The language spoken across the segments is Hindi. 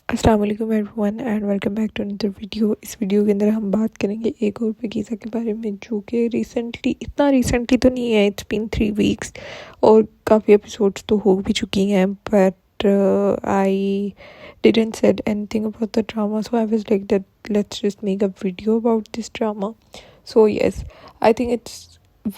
अस्सलाम वालेकुम everyone and welcome back to another video. इस वीडियो के अंदर हम बात करेंगे एक और पाकीज़ा के बारे में, जो कि इतना रिसेंटली तो नहीं है, इट्स बीन 3 वीक्स और काफ़ी एपिसोड्स तो हो भी चुकी हैं, but I didn't said anything about the drama, so I was like that let's just make a video about this drama. So yes, I think it's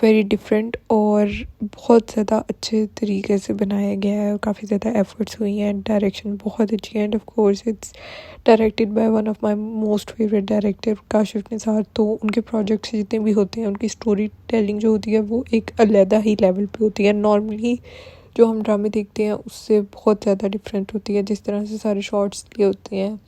very different और बहुत ज़्यादा अच्छे तरीके से बनाया गया है और काफ़ी ज़्यादा एफर्ट्स हुई हैं। डायरेक्शन बहुत अच्छी है end of course it's directed by one of my most favourite director Kashif Nisar. तो उनके प्रोजेक्ट्स जितने भी होते हैं, उनकी स्टोरी टेलिंग जो होती है वो एक अलग ही लेवल पे होती है। नॉर्मली जो हम ड्रामे देखते हैं उससे बहुत ज़्यादा डिफरेंट होती है, जिस तरह से सारे शॉर्ट्स लिए होते हैं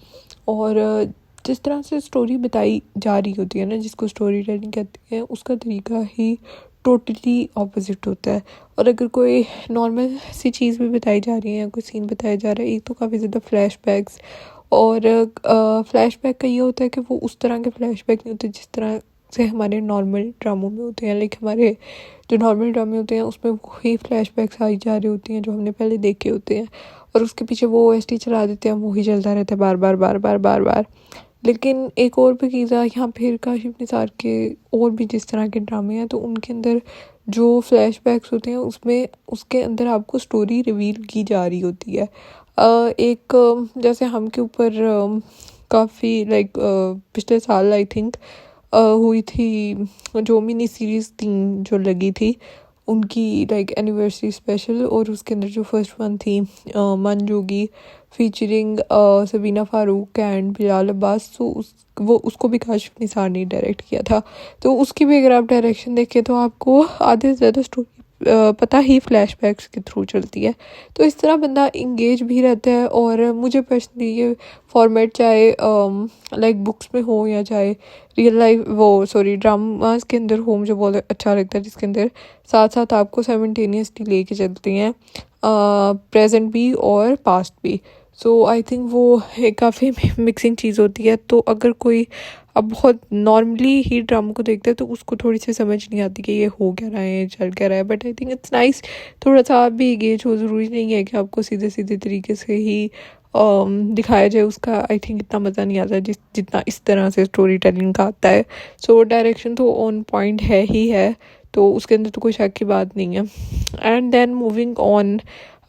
और जिस तरह से स्टोरी बताई जा रही होती है ना, जिसको स्टोरी टेलिंग कहते हैं, उसका तरीका ही टोटली ऑपोजिट होता है। और अगर कोई नॉर्मल सी चीज़ भी बताई जा रही है या कोई सीन बताया जा रहा है, एक तो काफ़ी ज़्यादा फ्लैशबैक्स और फ्लैशबैक का ये होता है कि वो उस तरह के फ्लैशबैक नहीं होते जिस तरह से हमारे नॉर्मल ड्रामों में होते हैं। लाइक हमारे जो नॉर्मल ड्रामे होते हैं उसमें वही फ्लैशबैक्स आई जा रही होती हैं जो हमने पहले देखे होते हैं, और उसके पीछे वो ओएसटी चला देते हैं, वही चलता रहता है बार बार बार बार बार बार। लेकिन एक और पाकीज़ा यहाँ फिर काशिफ निसार के और भी जिस तरह के ड्रामे हैं, तो उनके अंदर जो फ्लैशबैक्स होते हैं उसमें उसके अंदर आपको स्टोरी रिवील की जा रही होती है। जैसे हम के ऊपर काफ़ी लाइक पिछले साल आई थिंक हुई थी जो मिनी सीरीज़ 3 जो लगी थी उनकी लाइक एनिवर्सरी स्पेशल, और उसके अंदर जो फर्स्ट वन थी मन जोगी फीचरिंग सबीना फ़ारूक एंड बिलाल अब्बास, तो उसको भी काशिफ निसार ने डायरेक्ट किया था। तो उसकी भी अगर आप डायरेक्शन देखें तो आपको आधे से ज़्यादा स्टोरी पता ही फ्लैशबैक्स के थ्रू चलती है। तो इस तरह बंदा इंगेज भी रहता है। और मुझे पर्सनली ये फॉर्मेट चाहे लाइक बुक्स में हो या चाहे रियल लाइफ ड्रामास के अंदर हो, मुझे बहुत अच्छा लगता है, जिसके अंदर साथ साथ आपको साइमल्टेनियसली लेके चलती हैं प्रेजेंट भी और पास्ट भी। सो आई थिंक वो एक काफ़ी मिक्सिंग चीज़ होती है। तो अगर कोई अब बहुत नॉर्मली ही ड्रामा को देखता है तो उसको थोड़ी सी समझ नहीं आती कि ये हो क्या रहा है, चल क्या रहा है, but I think it's nice थोड़ा सा आप भी एंगेज हो। ज़रूरी नहीं है कि आपको सीधे सीधे तरीके से ही दिखाया जाए, उसका आई थिंक इतना मज़ा नहीं आता जितना इस तरह से स्टोरी टेलिंग का आता है। सो डायरेक्शन तो ऑन पॉइंट है ही है, तो उसके अंदर तो कोई शक की बात नहीं है। And then moving on,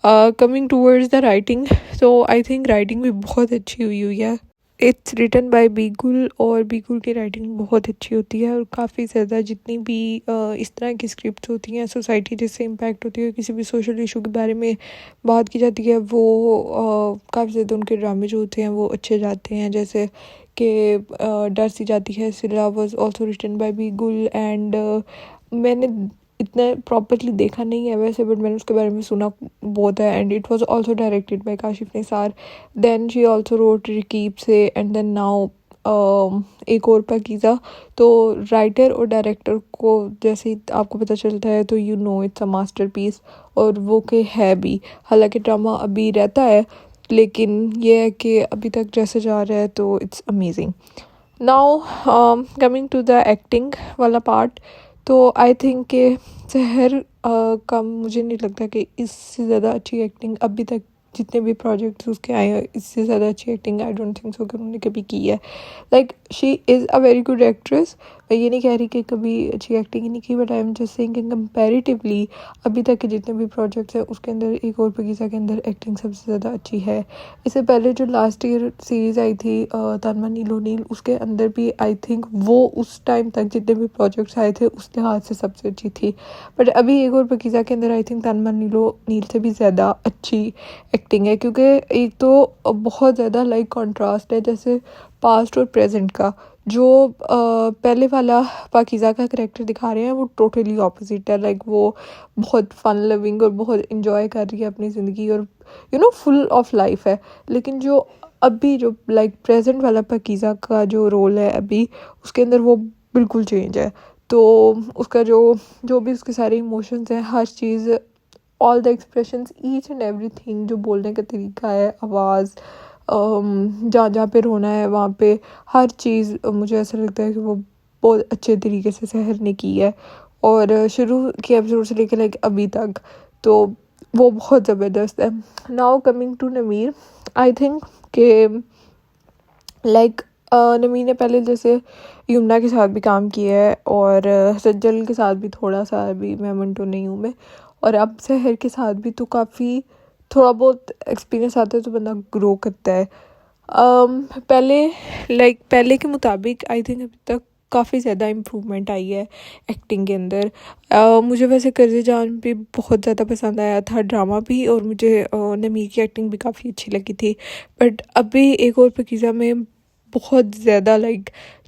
coming towards the writing, तो आई थिंक राइटिंग भी बहुत अच्छी हुई है। इट्स रिटन बाय बीगुल, और बीगुल की राइटिंग बहुत अच्छी होती है। और काफ़ी ज़्यादा जितनी भी इस तरह की स्क्रिप्ट होती हैं सोसाइटी जिससे इम्पैक्ट होती है, किसी भी सोशल इशू के बारे में बात की जाती है, वो काफ़ी ज़्यादा उनके ड्रामे जो होते हैं वो अच्छे जाते हैं। जैसे कि डर सी जाती है Sila was also written by Bee Gul and मैंने इतना प्रॉपरली देखा नहीं है वैसे, बट मैंने उसके बारे में सुना बहुत है। And it was also directed by Kashif Nisar. Then she also wrote Raqeeb Se, and then now एक और पाकीज़ा। तो राइटर और डायरेक्टर को जैसे ही आपको पता चलता है तो you know it's a masterpiece, और वो के है भी। हालांकि ड्रामा अभी रहता है, लेकिन ये है कि अभी तक जैसे जा रहा है तो it's amazing. Now coming to the acting वाला पार्ट, तो आई थिंक के सहर का मुझे नहीं लगता कि इससे ज़्यादा अच्छी एक्टिंग अभी तक जितने भी प्रोजेक्ट्स उसके आए हैं, इससे ज़्यादा अच्छी acting I don't think so कि उन्होंने कभी की है। Like she is a very good actress. मैं ये नहीं कह रही कि कभी अच्छी एक्टिंग ही नहीं की, but I am just saying कि कंपैरेटिवली अभी तक के जितने भी प्रोजेक्ट्स हैं उसके अंदर एक और पाकीज़ा के अंदर एक्टिंग सबसे ज़्यादा अच्छी है। इससे पहले जो लास्ट ईयर सीरीज़ आई थी तन्मा नीलो नील, उसके अंदर भी आई थिंक वो उस टाइम तक जितने भी प्रोजेक्ट्स आए थे उस लिहाज से सबसे अच्छी थी। बट अभी एक और पाकीज़ा के अंदर आई थिंक तन्मा नीलो नील से भी ज़्यादा अच्छी एक्टिंग है, क्योंकि एक तो बहुत ज़्यादा लाइक कॉन्ट्रास्ट है जैसे पास्ट और प्रेजेंट का। जो पहले वाला पाकीज़ा का करैक्टर दिखा रहे हैं वो टोटली ऑपोजिट है। लाइक वो बहुत फन लविंग और बहुत इंजॉय कर रही है अपनी ज़िंदगी और फुल ऑफ लाइफ है। लेकिन जो अभी जो लाइक प्रेजेंट वाला पाकीज़ा का जो रोल है अभी, उसके अंदर वो बिल्कुल चेंज है। तो उसका जो जो भी उसके सारे इमोशंस हैं, हर चीज़, all the expressions, each and everything, जो बोलने का तरीका है, आवाज़, जहाँ जहाँ पे रोना है वहाँ पे हर चीज़, मुझे ऐसा लगता है कि वो बहुत अच्छे तरीके से सहर ने की है। और शुरू के एपिसोड से लेकर लाइक अभी तक तो वो बहुत ज़बरदस्त है। नाउ कमिंग टू नमीर, आई थिंक कि लाइक नमी ने पहले जैसे यमुना के साथ भी काम किया है और सज्जल के साथ भी थोड़ा सा, अभी मैं मंटो नहीं हूँ मैं, और अब सहर के साथ भी तो काफ़ी थोड़ा बहुत एक्सपीरियंस आता है तो बंदा ग्रो करता है। पहले के मुताबिक आई थिंक अभी तक काफ़ी ज़्यादा इम्प्रूवमेंट आई है एक्टिंग के अंदर। मुझे वैसे कर्ज़े जान भी बहुत ज़्यादा पसंद आया था, ड्रामा भी, और मुझे नमी की एक्टिंग भी काफ़ी अच्छी लगी थी। बट अभी एक और पाकीज़ा में बहुत ज़्यादा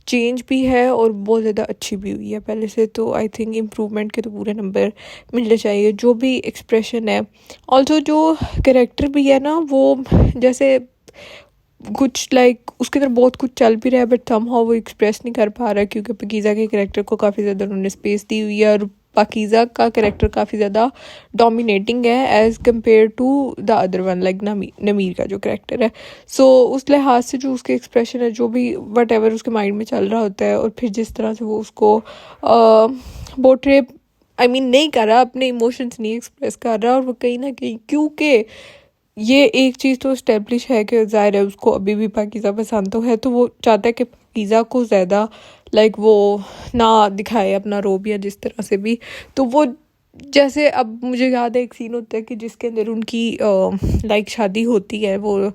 चेंज भी है और बहुत ज़्यादा अच्छी भी हुई है पहले से, तो आई थिंक इम्प्रूवमेंट के तो पूरे नंबर मिलने चाहिए। जो भी एक्सप्रेशन है, ऑल्सो जो कैरेक्टर भी है ना, वो जैसे कुछ उसके अंदर बहुत कुछ चल भी रहा है बट समहाउ वो एक्सप्रेस नहीं कर पा रहा है, क्योंकि पाकीज़ा के कैरेक्टर को काफ़ी ज़्यादा उन्होंने स्पेस दी हुई है और पाकीज़ा का कैरेक्टर काफ़ी ज़्यादा डोमिनेटिंग है as compared to the other one, like Nameer का जो कैरेक्टर है। सो उस लिहाज से जो उसके एक्सप्रेशन है, जो भी वट एवर उसके माइंड में चल रहा होता है, और फिर जिस तरह से वो उसको पोर्ट्रे नहीं कर रहा, अपने इमोशंस नहीं एक्सप्रेस कर रहा, और वो कहीं ना कहीं, क्योंकि ये एक चीज़ तो इस्टेब्लिश है कि ज़ाहिर है उसको अभी भी पाकीज़ा पसंद तो है, तो वो चाहता है कि पाकीज़ा को ज़्यादा वो ना दिखाए अपना रोब या जिस तरह से भी। तो वो जैसे, अब मुझे याद है एक सीन होता है कि जिसके अंदर उनकी शादी होती है, वो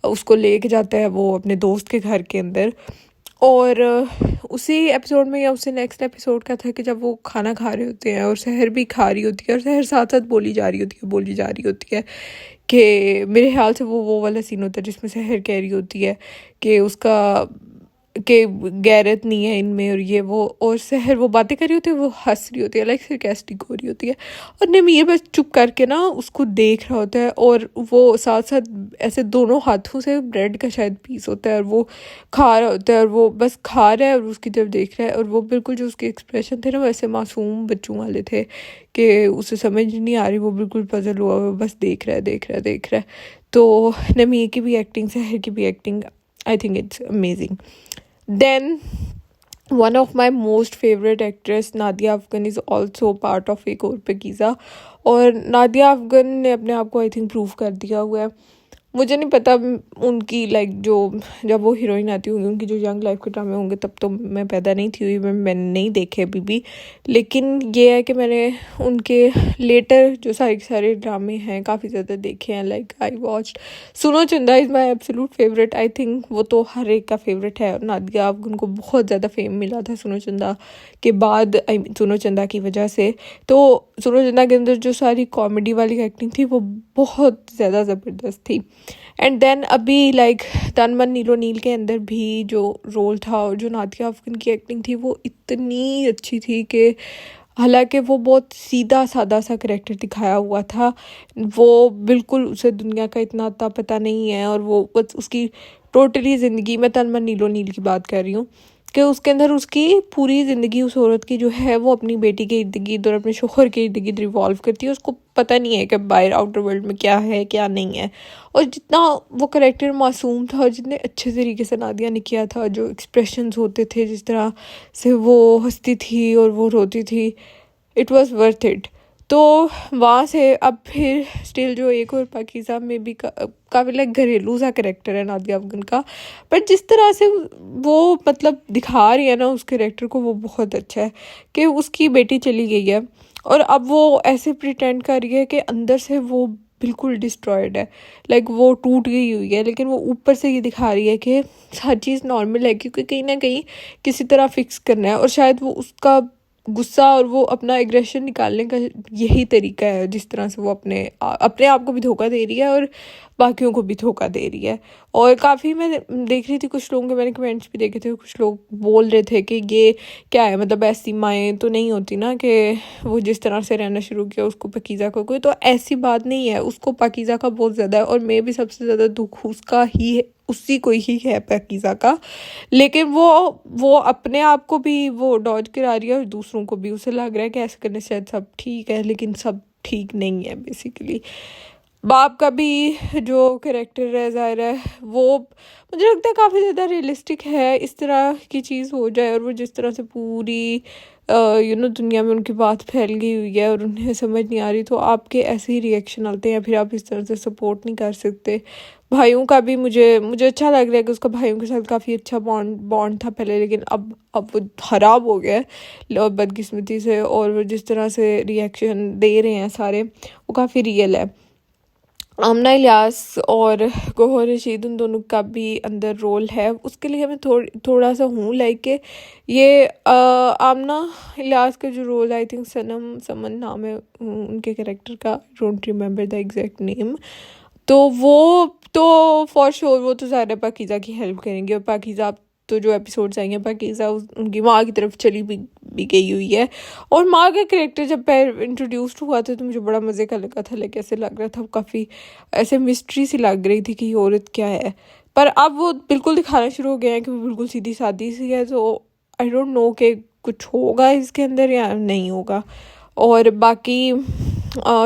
उसको लेके जाता है वो अपने दोस्त के घर के अंदर, और उसी एपिसोड में या उससे नेक्स्ट एपिसोड का था कि जब वो खाना खा रहे होते हैं और सहर भी खा रही होती है और सहर साथ साथ बोली जा रही होती है कि मेरे ख्याल से वो वाला सीन होता है जिसमें सहर कह रही होती है कि उसका कि गैरत नहीं है इनमें, और ये वो, और सहर वो बातें कर रही होती है, वो हंस रही होती है, सरकास्टिक हो रही होती है, और नमीर बस चुप करके ना उसको देख रहा होता है, और वो साथ साथ ऐसे दोनों हाथों से ब्रेड का शायद पीस होता है और वो खा रहा होता है, और वो बस खा रहा है और उसकी तरफ देख रहा है, और वो बिल्कुल जो उसके एक्सप्रेशन थे ना वैसे मासूम बच्चों वाले थे कि उसे समझ नहीं आ रही, वो बिल्कुल पजल हुआ बस देख रहा है। तो नमीर की भी एक्टिंग, सहर की भी acting, I think it's amazing. Then one of my most favorite actress Nadia Afghan is also part of एक और पाकीज़ा, और नादिया अफगन ने अपने आप को आई थिंक प्रूव कर दिया हुआ है। मुझे नहीं पता उनकी जो जब वो हीरोइन आती होंगी, उनकी जो यंग लाइफ के ड्रामे होंगे, तब तो मैं पैदा नहीं थी हुई, मैंने नहीं देखे अभी भी, लेकिन ये है कि मैंने उनके लेटर जो सारे ड्रामे हैं काफ़ी ज़्यादा देखे हैं। आई वॉच्ड सुनो चंदा is my absolute favourite, I think वो तो हर एक का फेवरेट है, और नादिया अफगन को बहुत ज़्यादा फेम मिला था सुनो चंदा के बाद, सुनो चंदा की वजह से। तो सुनो चंदा के अंदर जो सारी कॉमेडी वाली एक्टिंग थी वो बहुत ज़्यादा ज़बरदस्त थी। एंड देन अभी तन मन नीलो नील के अंदर भी जो रोल था और जो नादिया अफगन की एक्टिंग थी वो इतनी अच्छी थी कि हालांकि वो बहुत सीधा सादा सा करैक्टर दिखाया हुआ था, वो बिल्कुल उसे दुनिया का इतना अता पता नहीं है, और वो बस उसकी टोटली ज़िंदगी, मैं तन मन नीलो नील की बात कर रही हूँ, कि उसके अंदर उसकी पूरी ज़िंदगी उस औरत की जो है वो अपनी बेटी के इर्द गिर्द और अपने शोहर के इर्द गिर्द रिवॉल्व करती है। उसको पता नहीं है कि बाहर आउटर वर्ल्ड में क्या है क्या नहीं है, और जितना वो करेक्टर मासूम था और जितने अच्छे तरीके से नादिया ने किया था, जो एक्सप्रेशंस होते थे, जिस तरह से वो हंसती थी और वो रोती थी, इट वॉज़ वर्थ इट। तो वहाँ से अब फिर स्टिल जो एक और पाकीज़ा में भी काफ़ी घरेलू सा करेक्टर है नादिया अफगन का, बट जिस तरह से वो दिखा रही है ना उस करेक्टर को, वो बहुत अच्छा है कि उसकी बेटी चली गई है और अब वो ऐसे प्रिटेंड कर रही है कि अंदर से वो बिल्कुल डिस्ट्रॉयड है, वो टूट गई हुई है, लेकिन वो ऊपर से ये दिखा रही है कि हर चीज़ नॉर्मल है, क्योंकि कहीं ना कहीं किसी तरह फिक्स करना है, और शायद वो उसका गुस्सा और वो अपना एग्रेशन निकालने का यही तरीका है, जिस तरह से वो अपने आप को भी धोखा दे रही है और बाकियों को भी धोखा दे रही है। और काफ़ी मैं देख रही थी कुछ लोगों के, मैंने कमेंट्स भी देखे थे, कुछ लोग बोल रहे थे कि ये क्या है, ऐसी माएँ तो नहीं होती ना कि वो जिस तरह से रहना शुरू किया उसको पाकीज़ा को कोई, तो ऐसी बात नहीं है, उसको पाकीज़ा का बहुत ज़्यादा है, और मैं भी सबसे ज़्यादा दुख उसका ही है, उसी को ही है पाकीज़ा का, लेकिन वो अपने आप को भी वो डॉज करा रही है और दूसरों को भी, उसे लग रहा है कि ऐसे करने से शायद सब ठीक है, लेकिन सब ठीक नहीं है। बेसिकली बाप का भी जो कैरेक्टर है, ज़ाहिर है वो मुझे लगता है काफ़ी ज़्यादा रियलिस्टिक है, इस तरह की चीज़ हो जाए, और वो जिस तरह से पूरी दुनिया में उनकी बात फैल गई हुई है और उन्हें समझ नहीं आ रही, तो आपके ऐसे ही रिएक्शन आते हैं, फिर आप इस तरह से सपोर्ट नहीं कर सकते। भाइयों का भी मुझे अच्छा लग रहा है कि उसका भाइयों के साथ काफ़ी अच्छा बॉन्ड था पहले, लेकिन अब वो ख़राब हो गया है और बदकिस्मती से, और वो जिस तरह से रिएक्शन दे रहे हैं सारे, वो काफ़ी रियल है। आमना इलियास और गौहर रशीद, उन दोनों का भी अंदर रोल है, उसके लिए मैं थोड़ा सा हूँ लाइक के ये आमना इलियास का जो रोल, आई थिंक सनम समन नाम है उनके कैरेक्टर का, don't remember the exact name. तो वो तो फॉर श्योर वो तो ज़ाहिर है पाकीज़ा की हेल्प करेंगे, और पाकीज़ा तो जो एपिसोड्स आएंगे पाकीज़ा उनकी माँ की तरफ चली भी गई हुई है। और माँ का करेक्टर जब इंट्रोड्यूस्ड हुआ था तो मुझे बड़ा मज़े का लगा था, लाइक ऐसे लग रहा था काफ़ी ऐसे मिस्ट्री सी लग रही थी कि ये औरत क्या है। पर अब वो बिल्कुल दिखाना शुरू हो गया है कि वो बिल्कुल सीधी सादी सी है, तो आई डोंट नो कि कुछ होगा इसके अंदर या नहीं होगा। और बाकी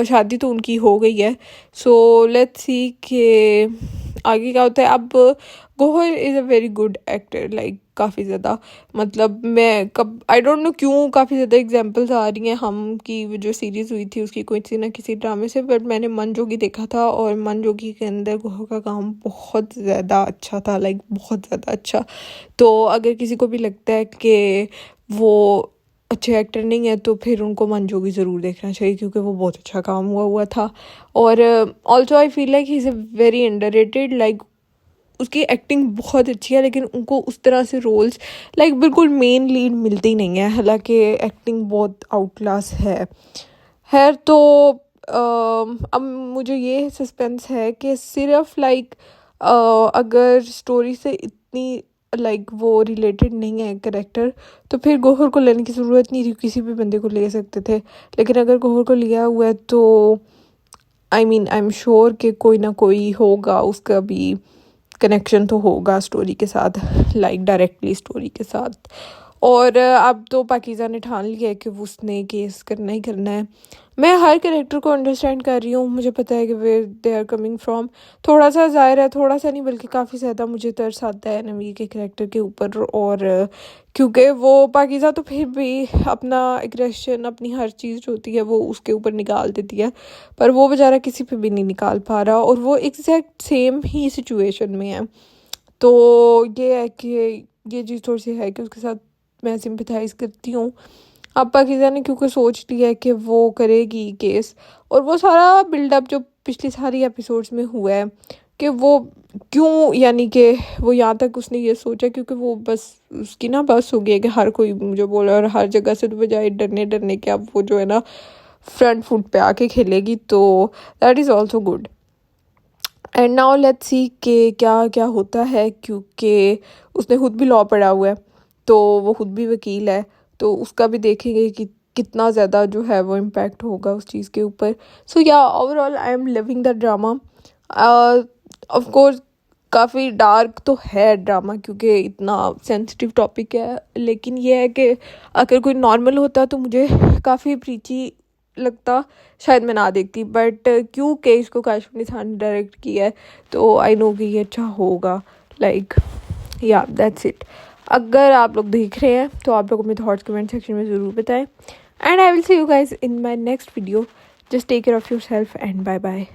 शादी तो उनकी हो गई है, सो लेट्स सी कि आगे क्या होता है। अब Gauhar is a very good actor, like काफ़ी ज़्यादा, मतलब मैं कब आई डोंट नो क्यों काफ़ी ज़्यादा एग्जांपल्स आ रही हैं हम की जो सीरीज़ हुई थी उसकी किसी ना किसी ड्रामे से, बट मैंने मन जोगी देखा था और मन जोगी के अंदर गौहर का काम बहुत ज़्यादा अच्छा था, लाइक बहुत ज़्यादा अच्छा। तो अगर किसी को भी लगता है कि वो अच्छे एक्टर नहीं है तो फिर उनको मंजोगी ज़रूर देखना चाहिए, क्योंकि वो बहुत अच्छा काम हुआ था। और also I feel like he is a very underrated, like उसकी एक्टिंग बहुत अच्छी है, लेकिन उनको उस तरह से रोल्स लाइक बिल्कुल मेन लीड मिलती नहीं है, हालांकि एक्टिंग बहुत आउट क्लास है। खैर तो अब मुझे ये सस्पेंस है कि सिर्फ लाइक अगर स्टोरी से इतनी लाइक वो रिलेटेड नहीं है करेक्टर, तो फिर गौहर को लेने की ज़रूरत नहीं थी, किसी भी बंदे को ले सकते थे। लेकिन अगर गौहर को लिया हुआ है तो आई एम श्योर कि कोई ना कोई होगा, उसका भी कनेक्शन तो होगा स्टोरी के साथ, लाइक डायरेक्टली स्टोरी के साथ। और अब तो पाकीज़ा ने ठान लिया है कि उसने केस करना ही करना है। मैं हर कैरेक्टर को अंडरस्टैंड कर रही हूँ, मुझे पता है कि where they are coming from. थोड़ा सा ज़ाहिर है, थोड़ा सा नहीं बल्कि काफ़ी ज़्यादा मुझे तरस आता है नवी के कैरेक्टर के ऊपर, और क्योंकि वो पाकीज़ा तो फिर भी अपना एग्रेशन, अपनी हर चीज़ जो होती है वो उसके ऊपर निकाल देती है, पर वो बेचारा किसी पे भी नहीं निकाल पा रहा, और वो एग्जैक्ट सेम ही सिचुएशन में है। तो ये है कि ये चीज़ थोड़ी सी है कि उसके साथ मैं सिंपथाइज़ करती हूँ। अब पाकिज़ा ने क्योंकि सोच लिया है कि वो करेगी केस, और वो सारा बिल्डअप जो पिछली सारी एपिसोड्स में हुआ है कि वो क्यों, यानी कि वो यहाँ तक उसने ये सोचा क्योंकि वो बस उसकी ना बस हो गई है कि हर कोई मुझे बोला, और हर जगह से तो बजाय डरने के अब वो जो है ना फ्रंट फुट पे आके खेलेगी, तो that is also good. And now let's see कि क्या क्या होता है, क्योंकि उसने खुद भी लॉ पढ़ा हुआ है, तो वो खुद भी वकील है, तो उसका भी देखेंगे कि कितना ज़्यादा जो है वो इम्पैक्ट होगा उस चीज़ के ऊपर। सो या overall I am loving the drama. Of course काफ़ी डार्क तो है ड्रामा, क्योंकि इतना सेंसिटिव टॉपिक है, लेकिन ये है कि अगर कोई नॉर्मल होता तो मुझे काफ़ी प्रीची लगता, शायद मैं ना देखती, बट क्योंकि इसको काशिफ निथान ने डायरेक्ट किया है तो आई नो कि ये अच्छा होगा, लाइक या दैट्स इट। अगर आप लोग देख रहे हैं तो आप लोग अपने थॉट्स कमेंट सेक्शन में ज़रूर बताएं, and I will see you guys in my next video. Just take care of yourself and bye bye.